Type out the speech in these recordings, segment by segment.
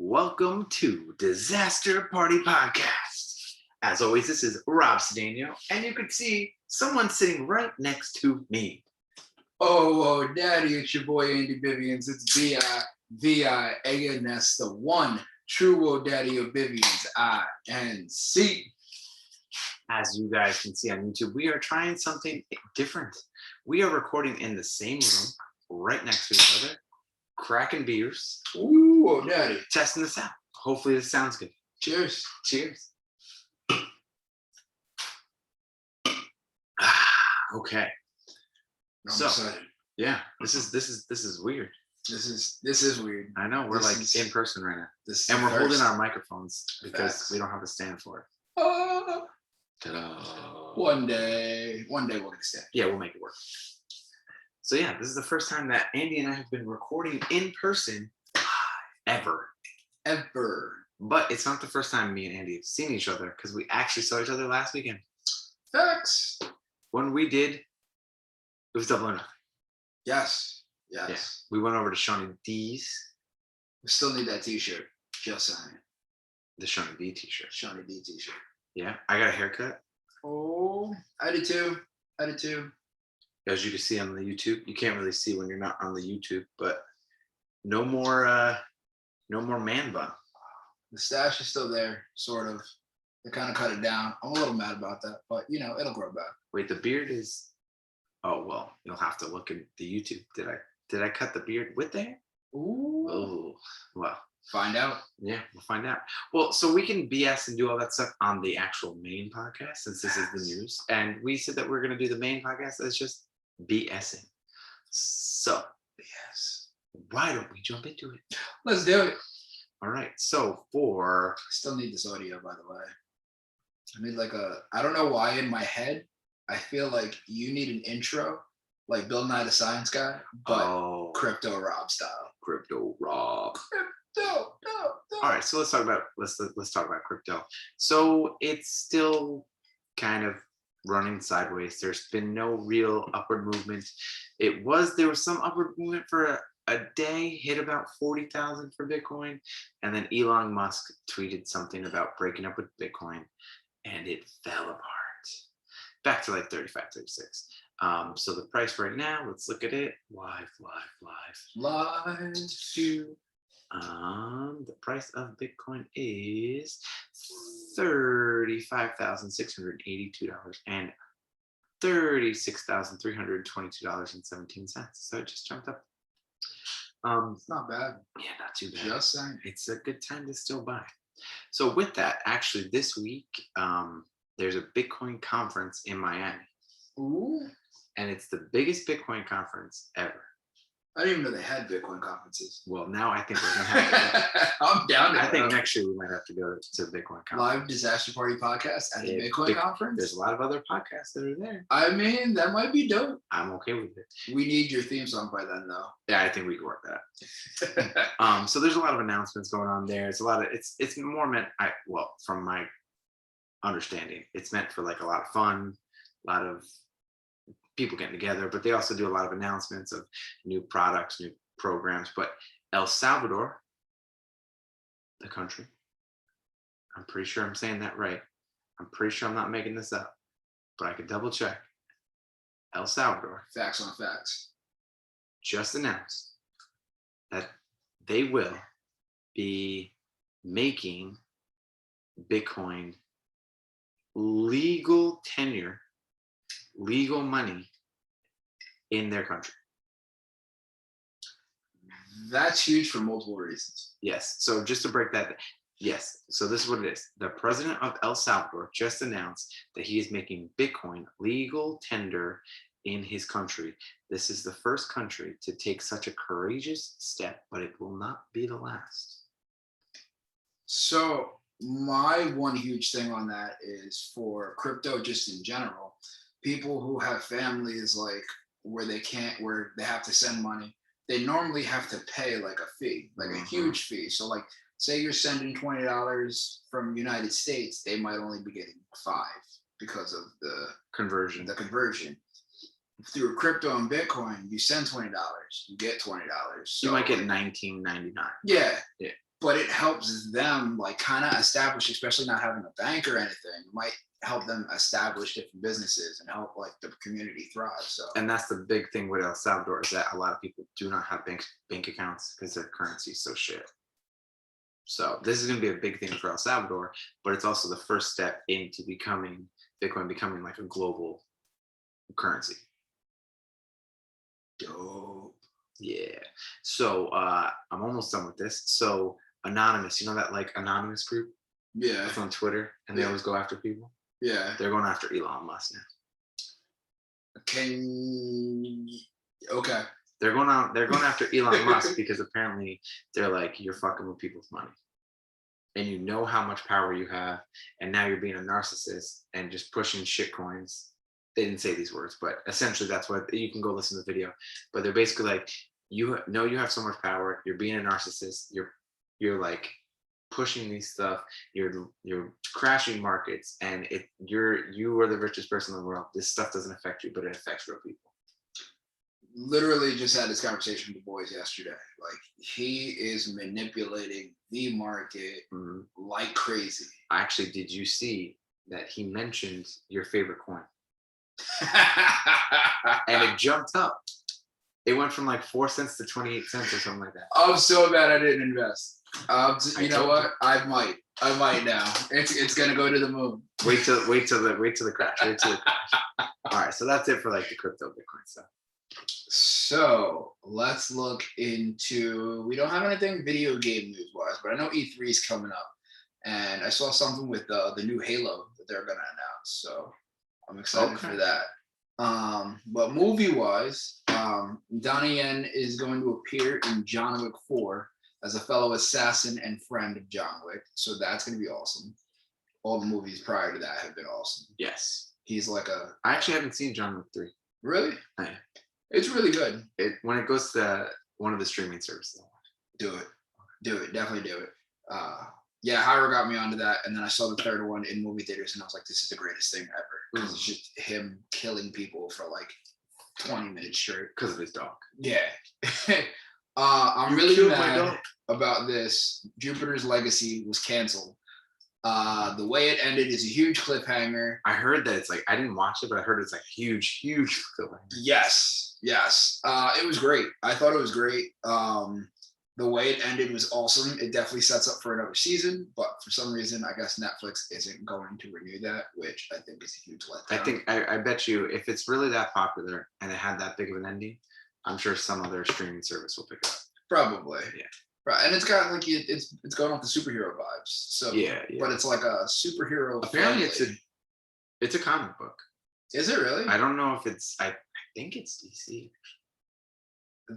Welcome to Disaster Party Podcast. As always, this is Rob Cedeno, and you can see someone sitting right next to me. Oh, Daddy, it's your boy Andy Vivians. It's V-I-V-I-A-N. That's the one true old daddy of Vivians, I-N-C. As you guys can see on YouTube, we are trying something different. We are recording in the same room, right next to each other, cracking beers. Ooh, oh, Daddy. Testing this out. Hopefully this sounds good. Cheers. Cheers. Okay. I'm So, excited. yeah, this is weird. This is weird. I know we're in person right now, and we're holding our microphones because we don't have a stand for it. Ta-da. One day we'll get a stand. Yeah, we'll make it work. So yeah, this is the first time that Andy and I have been recording in person ever. But it's not the first time me and Andy have seen each other because we actually saw each other last weekend. Facts. When we did, it was Double or Nothing. Yes. Yeah. We went over to Shawnee D's. We still need that t-shirt. Just saying. The Shawnee D t-shirt. Shawnee D t-shirt. Yeah, I got a haircut. Oh, I did too. As you can see on the YouTube, you can't really see when you're not on the YouTube, but no more man bun. The stash is still there, sort of. They kind of cut it down. I'm a little mad about that, but it'll grow back. Wait, the beard is. Oh well, you'll have to look at the YouTube. Did I cut the beard with the hair? Ooh. Oh well. Find out. Yeah, we'll find out. Well, so we can BS and do all that stuff on the actual main podcast since this is the news. And we said that we're going to do the main podcast as just BSing. So, BS. Why don't we jump into it? Let's do it. All right. So for... Still need this audio, by the way. I need I don't know why in my head, I feel like you need an intro, like Bill Nye the Science Guy, but Crypto Rob style. Crypto Rob. No. All right, so let's talk about crypto. So it's still kind of running sideways. There's been no real upward movement. There was some upward movement for a day, hit about 40,000 for Bitcoin, and then Elon Musk tweeted something about breaking up with Bitcoin, and it fell apart back to like 35, 36. So the price right now, let's look at it live. The price of Bitcoin is $35,682 and $36,322.17. So it just jumped up. It's not bad. Yeah, not too bad. Just saying. It's a good time to still buy. So with that, actually this week, there's a Bitcoin conference in Miami. Ooh. And it's the biggest Bitcoin conference ever. I didn't even know they had Bitcoin conferences. Well, now I think we're going to have to. I'm down to I think next year we might have to go to the Bitcoin conference. Live Disaster Party podcast at the Bitcoin conference? There's a lot of other podcasts that are there. I mean, that might be dope. I'm okay with it. We need your theme song by then, though. Yeah, I think we can work that. So there's a lot of announcements going on there. It's more meant, from my understanding, it's meant for like a lot of fun, a lot of people getting together, but they also do a lot of announcements of new products, new programs. But El Salvador, the country, I'm pretty sure I'm saying that right. I'm pretty sure I'm not making this up, but I could double check. El Salvador. Facts on facts. Just announced that they will be making Bitcoin legal tenure, legal money in their country. That's huge for multiple reasons. Yes. So just to break that, yes. So this is what it is. The president of El Salvador just announced that he is making Bitcoin legal tender in his country. This is the first country to take such a courageous step, but it will not be the last. So my one huge thing on that is for crypto just in general. People who have families where they have to send money, they normally have to pay like a fee, like a huge fee. So say you're sending $20 from United States, they might only be getting $5 because of the conversion. Through crypto and Bitcoin, you send $20, you get $20. So you might get $19.99. Yeah. but it helps them like kind of establish, especially not having a bank or anything, might help them establish different businesses and help like the community thrive. So And that's the big thing with El Salvador is that a lot of people do not have bank accounts because their currency is so shit. So this is going to be a big thing for El Salvador, but it's also the first step into becoming Bitcoin becoming like a global currency. dope. Yeah. So I'm almost done with this. So Anonymous, you know that like Anonymous group Yeah, that's on Twitter and they Yeah. always go after people? yeah. They're going after Elon Musk now. Okay. They're going after Elon Musk because apparently they're like, you're fucking with people's money. And you know how much power you have, and now you're being a narcissist and just pushing shit coins. They didn't say these words, but essentially that's what you can go listen to the video. But they're basically like, you know you have so much power, you're being a narcissist, you're like pushing these stuff, you're crashing markets, and you are the richest person in the world. This stuff doesn't affect you, but it affects real people. Literally just had this conversation with the boys yesterday. Like he is manipulating the market like crazy. Actually, did you see that he mentioned your favorite coin? And it jumped up. It went from like 4 cents to 28 cents or something like that. I'm so bad I didn't invest. You know told what? I might now. It's gonna go to the moon. Wait till the crash. Wait till the crash. All right, so that's it for like the crypto Bitcoin stuff. So let's look into. We don't have anything video game news wise, but I know E3 is coming up, and I saw something with the new Halo that they're gonna announce. So I'm excited for that. But movie wise, Donnie Yen is going to appear in John Wick 4 as a fellow assassin and friend of John Wick. So that's going to be awesome. All the movies prior to that have been awesome. Yes. He's like I actually haven't seen John Wick 3. Really? Yeah. It's really good. When it goes to one of the streaming services. Do it. Definitely do it. Yeah, Hyro got me onto that, and then I saw the third one in movie theaters, and I was like, "This is the greatest thing ever." Because it's just him killing people for like 20 minutes straight. Because of his dog. Yeah. I'm really mad about this. Jupiter's Legacy was canceled. The way it ended is a huge cliffhanger. I heard that it's like, I didn't watch it, but I heard it's like huge cliffhanger. Yes. It was great. I thought it was great. The way it ended was awesome. It definitely sets up for another season, but for some reason, I guess Netflix isn't going to renew that, which I think is a huge letdown. I bet you if it's really that popular and it had that big of an ending, I'm sure some other streaming service will pick it up. Probably. Yeah. Right, and it's got like it's going off the superhero vibes. So yeah. But it's like a superhero. Apparently, it's a comic book. Is it really? I don't know if it's. I think it's DC.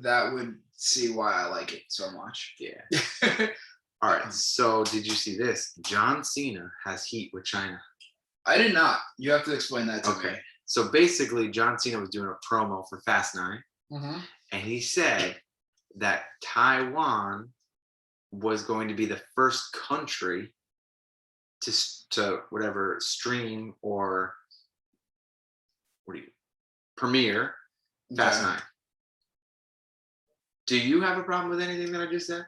That would see why I like it so much. Yeah. All right. So did you see this? John Cena has heat with China. I did not. You have to explain that to me. So basically, John Cena was doing a promo for Fast 9, and he said that Taiwan was going to be the first country to whatever stream or premiere Fast 9. Do you have a problem with anything that I just said?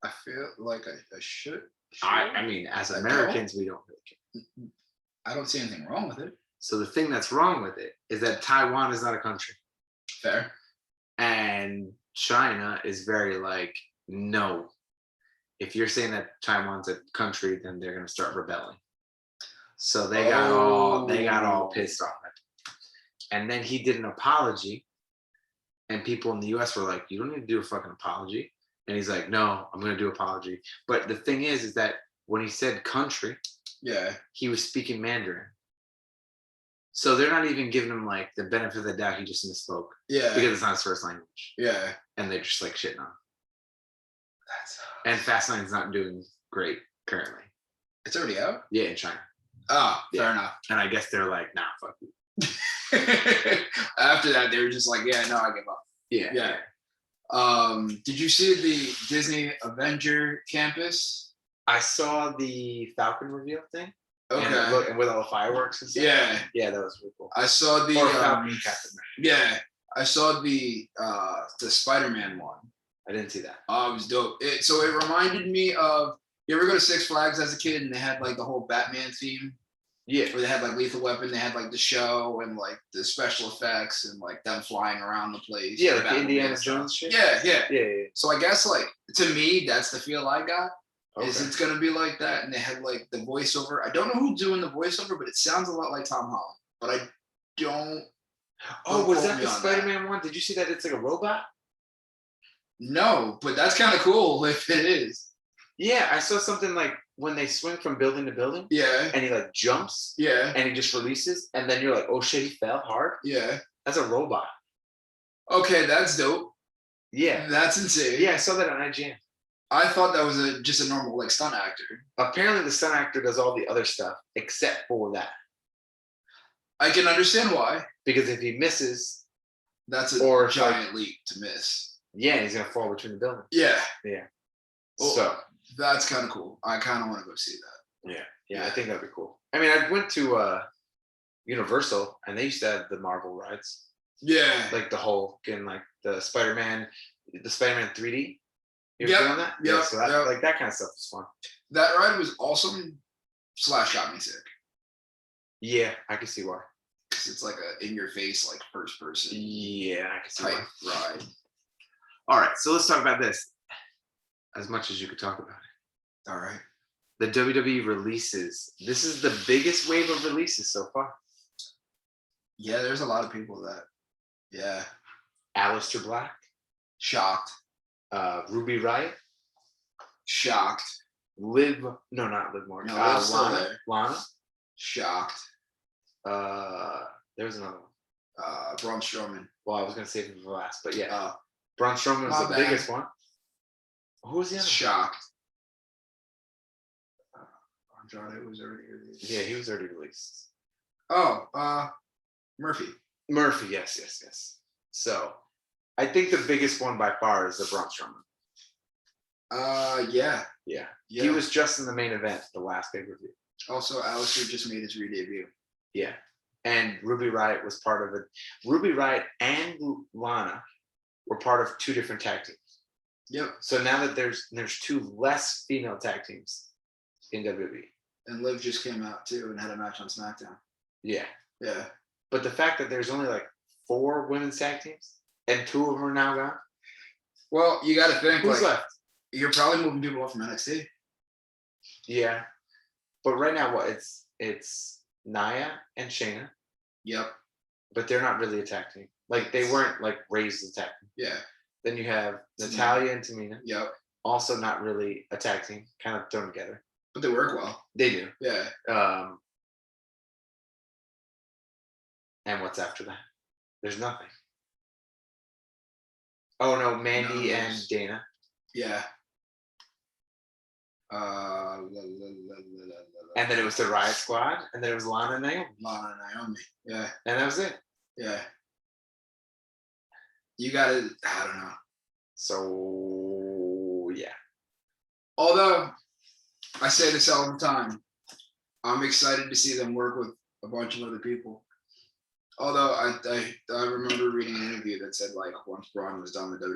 I feel like I should. I mean, as Americans, we don't really care. I don't see anything wrong with it. So the thing that's wrong with it is that Taiwan is not a country. Fair. And China is very like, no. If you're saying that Taiwan's a country, then they're going to start rebelling. So they got all pissed off at him. And then he did an apology. And people in the US were like, you don't need to do a fucking apology. And he's like, no, I'm going to do an apology. But the thing is that when he said country, he was speaking Mandarin. So they're not even giving him like the benefit of the doubt. He just misspoke. Yeah. Because it's not his first language. Yeah. And they're just like shitting on him. And Fast 9's not doing great currently. It's already out? Yeah, in China. Oh, fair enough. And I guess they're like, nah, fuck you. After that, they were just like, yeah, no, I give up. Yeah. Did you see the Disney Avenger campus? I saw the Falcon reveal thing. Okay. And with all the fireworks and stuff. Yeah, that was really cool. I saw the Falcon Captain America. Yeah, I saw the Spider-Man one. I didn't see that. Oh, it was dope. So it reminded me of, you ever go to Six Flags as a kid and they had like the whole Batman theme? Yeah. Where they had like Lethal Weapon, they had like the show and like the special effects and like them flying around the place. Yeah, the like the Batmobile Indiana stuff. Jones shit. Yeah, yeah. Yeah, yeah. So I guess like to me, that's the feel I got. Is Okay. it's gonna be like that, and they had like the voiceover. I don't know who's doing the voiceover, but it sounds a lot like Tom Holland. But I don't. Oh, Don't was quote that me the on Spider-Man one? Did you see that it's like a robot? No, but that's kind of cool if it is. Yeah, I saw something like when they swing from building to building Yeah, and he like jumps yeah, and he just releases and then you're like, oh shit, he fell hard. yeah. That's a robot. Okay, that's dope. Yeah. That's insane. Yeah, I saw that on IGN. I thought that was just a normal like stunt actor. Apparently the stunt actor does all the other stuff except for that. I can understand why. Because if he misses, That's a Or, giant leap to miss. yeah, he's gonna fall between the buildings. Yeah. Yeah. Well, So that's kind of cool. I kind of want to go see that. yeah, I think that'd be cool. I mean, I went to Universal and they used to have the Marvel rides. Yeah. Like the Hulk and like the Spider-Man 3D. You ever Yep, been on that? yep, So that, yep. like that kind of stuff is fun. That ride was awesome. / got me sick. Yeah, I can see why. 'Cause it's like a in your face, like first person Yeah, I can see type why. ride. All right, so let's talk about this. As much as you could talk about it. All right. The WWE releases. This is the biggest wave of releases so far. Yeah, there's a lot of people that, yeah, Aleister Black, shocked, Ruby Riott, shocked, not Liv Morgan. No, Liv's still Lana. there. Lana. shocked. There's another one. Braun Strowman. Well, I was gonna save it for last, but yeah. Uh, Braun Strowman was My the bad. biggest one. Who was the other one? shocked. Andrade was already released. Yeah, he was already released. Oh, Murphy. Murphy, yes. So, I think the biggest one by far is the Braun Strowman. Yeah. Yeah. Yeah. He was just in the main event, the last pay-per-view. Also, Aleister just made his re-debut. Yeah. And Ruby Riott was part of it. Ruby Riott and Lana were part of 2 different tag teams. Yep. So now that there's 2 less female tag teams in WWE. And Liv just came out too and had a match on SmackDown. Yeah. Yeah. But the fact that there's only like 4 women's tag teams and 2 of them are now gone. Well, you got to think Who's like left? you're probably moving people up from NXT. Yeah. But right now, what it's Nia and Shayna, Yep. but they're not really a tag team. Like they weren't like raised as a tag team. Yeah. Then you have Tamina. Natalya and Tamina, Yep. also not really a tag team, kind of thrown together. But they work well. They do. Yeah. And what's after that? There's nothing. Oh no, Mandy No, and there's- Dana. Yeah. And then it was the Riot Squad, and then it was Lana and Naomi. Lana and Naomi. Yeah. And that was it. Yeah. You got to, I don't know. So yeah. Although I say this all the time, I'm excited to see them work with a bunch of other people. Although I remember reading an interview that said like once Braun was done with WWE,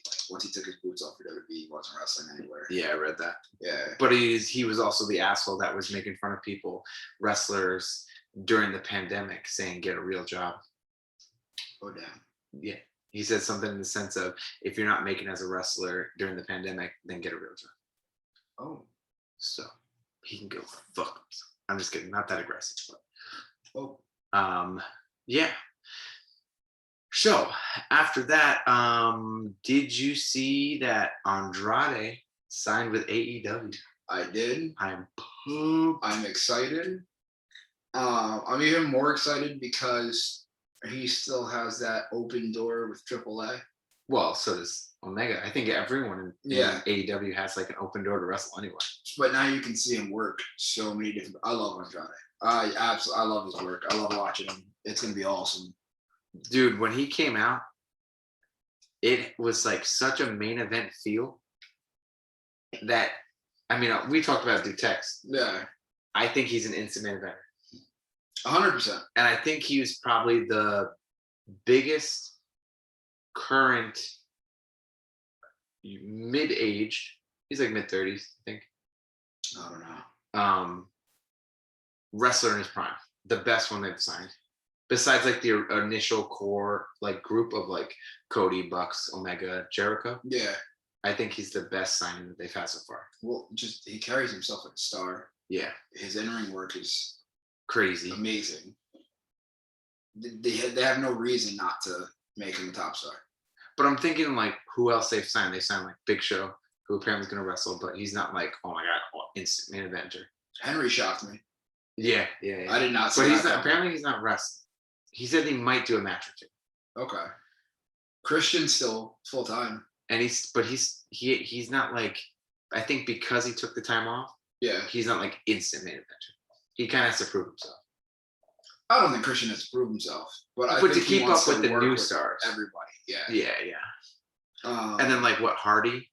like once he took his boots off for WWE, he wasn't wrestling anywhere. Yeah, I read that. Yeah. But he was also the asshole that was making fun of people, wrestlers during the pandemic, saying get a real job. Oh damn. Yeah. He said something in the sense of if you're not making as a wrestler during the pandemic, then get a real job. Oh. So he can go fuck himself. I'm just kidding, not that aggressive, but Oh. yeah. So after that, did you see that Andrade signed with AEW? I did. I'm pumped. I'm excited. I'm even more excited because he still has that open door with AAA. Well, so does Omega. I think everyone in Yeah. AEW has like an open door to wrestle anyway. But now you can see him work so many different. I love Andrade. I love his work. I love watching him. It's gonna be awesome. Dude, when he came out, it was like such a main event feel that, I mean, we talked about Dutex. Yeah, I think he's an instant main eventer. 100%. And I think he was probably the biggest current mid-aged. He's like mid-30s, I think. I don't know. Wrestler in his prime, the best one they've signed. Besides like the initial core like group of like Cody, Bucks, Omega, Jericho, Yeah. I think he's the best signing that they've had so far. Well, just he carries himself like a star. Yeah, His in-ring work is crazy. amazing. They have no reason not to make him a top star. But I'm thinking like who else they've signed? They signed like Big Show, who apparently is going to wrestle, but he's not like, oh my god, instant main eventer. Henry shocked me. Yeah. I did not see But he's that not. coming. Apparently, he's not wrestling. He said he might do a match or two. Okay. Christian's still full time. And he's not like, I think because he took the time off, Yeah. he's not like instant main eventer. He kind of has to prove himself. I don't think Christian has to prove himself, but I But think to he keep wants up with to the work new with stars. everybody. Yeah. Yeah. And And then like what, Hardy,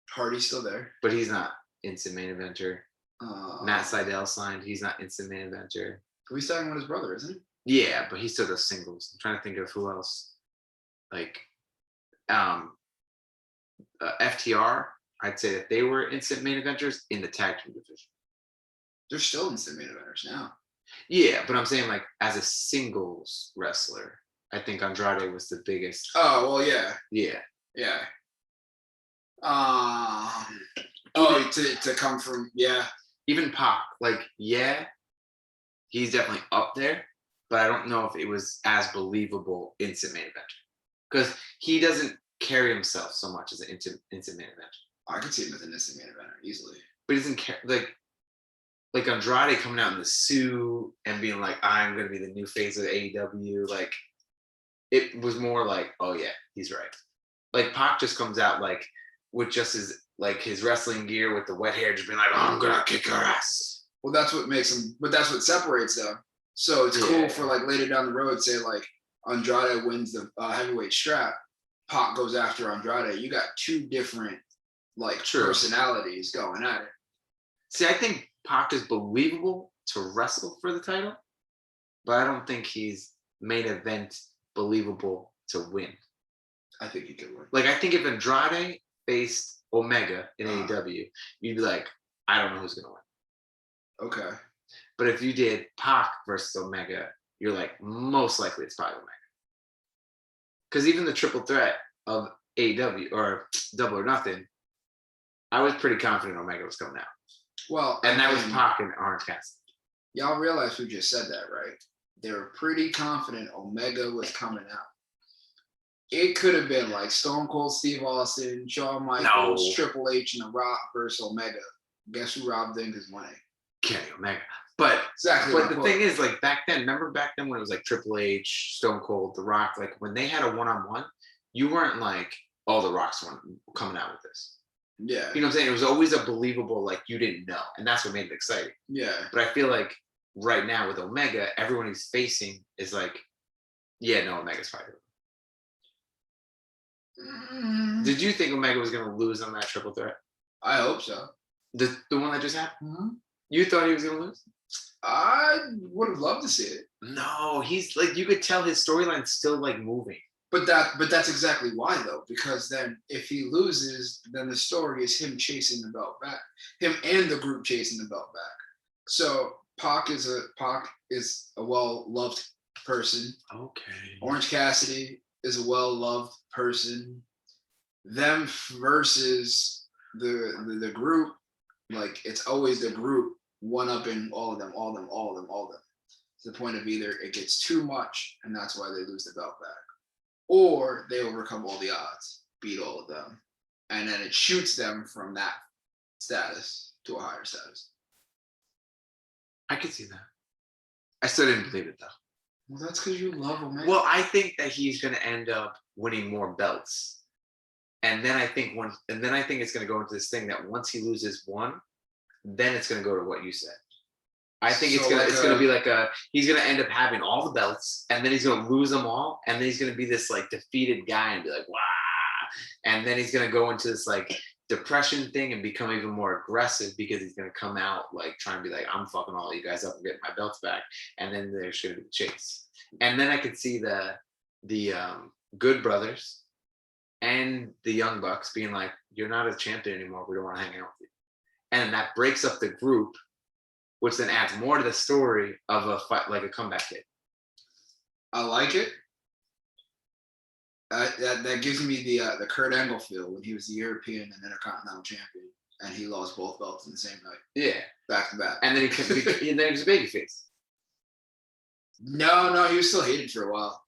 Hardy's still there. but he's not instant main eventer. Matt Matt Sydal signed, he's not instant main eventer. He's starting with his brother, isn't he? Yeah, but he still does singles. I'm trying to think of who else. Like FTR, I'd say that they were instant main eventers in the tag team division. They're still instant main eventers now. Yeah, but I'm saying like as a singles wrestler, I think Andrade was the biggest. Oh well, yeah. Yeah. To come from Even Pac, like he's definitely up there, but I don't know if it was as believable instant main event because he doesn't carry himself so much as an instant main event. I could see him as an instant main eventer easily. But he doesn't care like Andrade coming out in the suit and being like, I'm gonna be the new face of AEW. Like it was more like, oh yeah, he's right. Like Pac just comes out like with just his wrestling gear with the wet hair, just being like, oh, I'm gonna kick your ass. Well, that's what makes him, but that's what separates them. So it's cool for like later down the road, say like Andrade wins the heavyweight strap, Pac goes after Andrade. You got two different like personalities going at it. See, I think Pac is believable to wrestle for the title, but I don't think he's main event believable to win. I think he could win. Like, I think if Andrade faced Omega in AEW, you'd be like, I don't know who's gonna win. Okay. But if you did Pac versus Omega, you're like, most likely it's probably Omega. Because even the triple threat of AEW or Double or Nothing, I was pretty confident Omega was coming out. Well, and that was Pac and Orange Cassidy. Y'all realize who just said that, right? They were pretty confident Omega was coming out. It could have been like Stone Cold Steve Austin, Shawn Michaels, Triple H, and The Rock versus Omega. Guess who robbed Inca's money? Kenny Omega. But exactly. But the thing is, like back then, remember back then when it was like Triple H, Stone Cold, The Rock, like when they had a one-on-one, you weren't like, oh, The Rock's one coming out with this. Yeah. You know what I'm saying? It was always a believable, like you didn't know. And that's what made it exciting. Yeah. But I feel like right now with Omega, everyone he's facing is like, yeah, no, Omega's fighting. Did you think Omega was going to lose on that triple threat? I hope so. The one that just happened? Mm-hmm. You thought he was going to lose? I would have loved to see it. No, he's like, you could tell his storyline's still like moving. But that's exactly why though, because then if he loses, then the story is him chasing the belt back, him and the group chasing the belt back. So Pac is a well-loved person. Okay. Orange Cassidy is a well-loved person. Them versus the group, like it's always the group one-upping all of them. To the point of either it gets too much and that's why they lose the belt back, or they overcome all the odds, beat all of them, and then it shoots them from that status to a higher status. I could see that. I still didn't believe it though. Well, that's because you love him, man. Well, I think that he's going to end up winning more belts, and then I think it's going to go into this thing that once he loses one, then it's going to go to what you said. I think it's gonna be like he's gonna end up having all the belts and then he's gonna lose them all and then he's gonna be this like defeated guy and be like, wow, and then he's gonna go into this like depression thing and become even more aggressive because he's gonna come out like trying to be like, I'm fucking all you guys up and getting my belts back, and then there's gonna be the chase. And then I could see the Good Brothers and the Young Bucks being like, "You're not a champion anymore. We don't want to hang out with you," and that breaks up the group, which then adds more to the story of a fight, like a comeback kid. I like it. That gives me the Kurt Angle feel when he was the European and Intercontinental Champion, and he lost both belts in the same night, Yeah, back to back. and then and then he was a babyface, No, he was still hated for a while.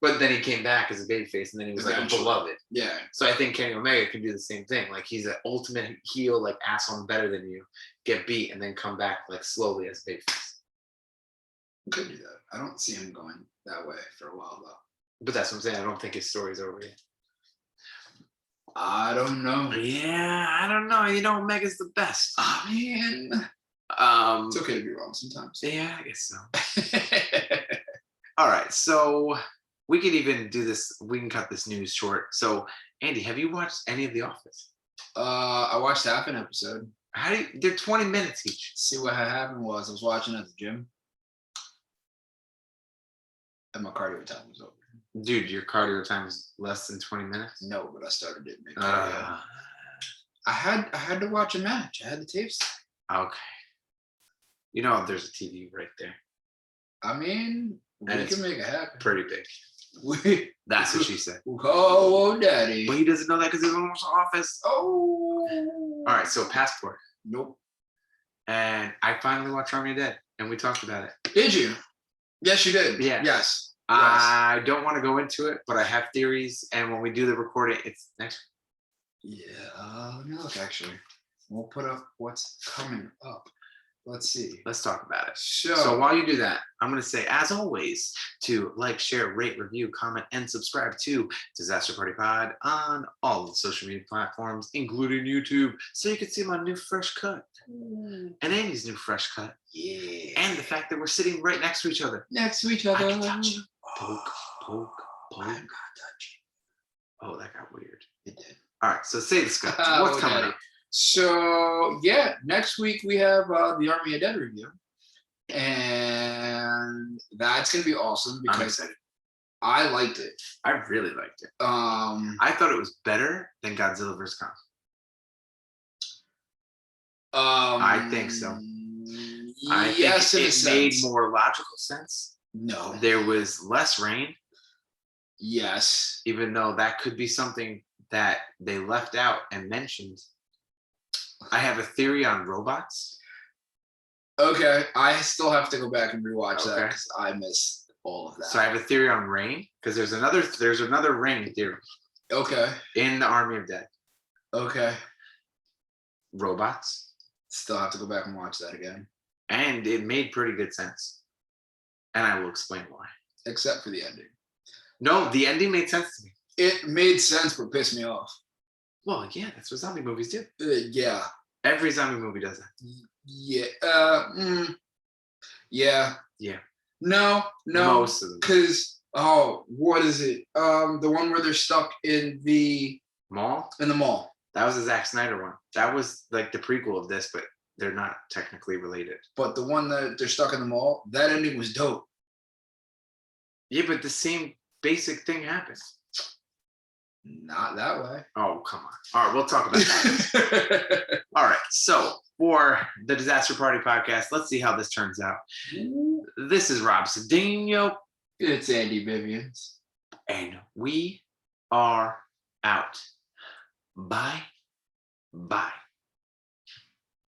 but then he came back as a babyface, and then he was like a Eventually. beloved. Yeah, So I think Kenny Omega can do the same thing. Like he's an ultimate heel, like asshole, I'm better than you, get beat, and then come back like slowly as a babyface. could do that. I don't see him going that way for a while though. But that's what I'm saying. I don't think his story's over yet. I don't know. Yeah, I don't know. You know, Omega's the best. I mean, it's okay to be wrong sometimes. Yeah, I guess so. All right, so we could even do this. We can cut this news short. So, Andy, have you watched any of The Office? I watched half an episode. How do you? They're 20 minutes each. See what had happened was I was watching at the gym, and my cardio time was over. Dude, your cardio time is less than 20 minutes. No, but I started it. I had to watch a match. I had the tapes. Okay. You know, there's a TV right there. I mean, we And it's can make it happen. Pretty big. We, That's what she said. oh, daddy. But he doesn't know that because he's in the office. Oh. All right, so Passport. Nope. And I finally watched Army of Dead, and we talked about it. Did you? Yes, you did. Yeah. Yes. I don't want to go into it, but I have theories. And when we do the recording, it's next. Yeah. Let me look. Actually, we'll put up what's coming up. Let's see. Let's talk about it. So, So while you do that, I'm going to say, as always, to like, share, rate, review, comment, and subscribe to Disaster Party Pod on all of the social media platforms, including YouTube, so you can see my new fresh cut and Andy's new fresh cut, yeah, and the fact that we're sitting right next to each other. next to each I other. can touch you. Poke, poke, I'm poke. not touching. Oh, that got weird. It did. All right, so say the Scott. Oh, What's coming daddy. up? So yeah, next week we have the Army of Dead review, and that's gonna be awesome I'm because excited. I liked it. I really liked it. I I thought it was better than Godzilla vs. Kong. think so. I Yes, think in a it made sense. more logical sense. No. There was less rain, Yes. even though that could be something that they left out and mentioned. I have a theory on robots. Okay, I still have to go back and rewatch that Okay. because I missed all of that. So I have a theory on rain because there's another rain theory Okay. in the Army of Dead. Okay. Robots, Still have to go back and watch that again. and it made pretty good sense. And I will explain why. Except for the ending. No, the ending made sense to me. It made sense but pissed me off. Well, yeah, that's what zombie movies do. Yeah. Every zombie movie does that. Yeah. Yeah. Yeah. No. Most of them. Because what is it? The one where they're stuck in the Mall, mall. that was a Zack Snyder one. That was like the prequel of this, but they're not technically related. But the one that they're stuck in the mall, that ending was dope. Yeah, but the same basic thing happens. Not that way. Oh, come on. All right, we'll talk about that. All right, so for the Disaster Party podcast, let's see how this turns out. This is Rob Cedinho, It's Andy Vivians. and we are out. Bye. Bye.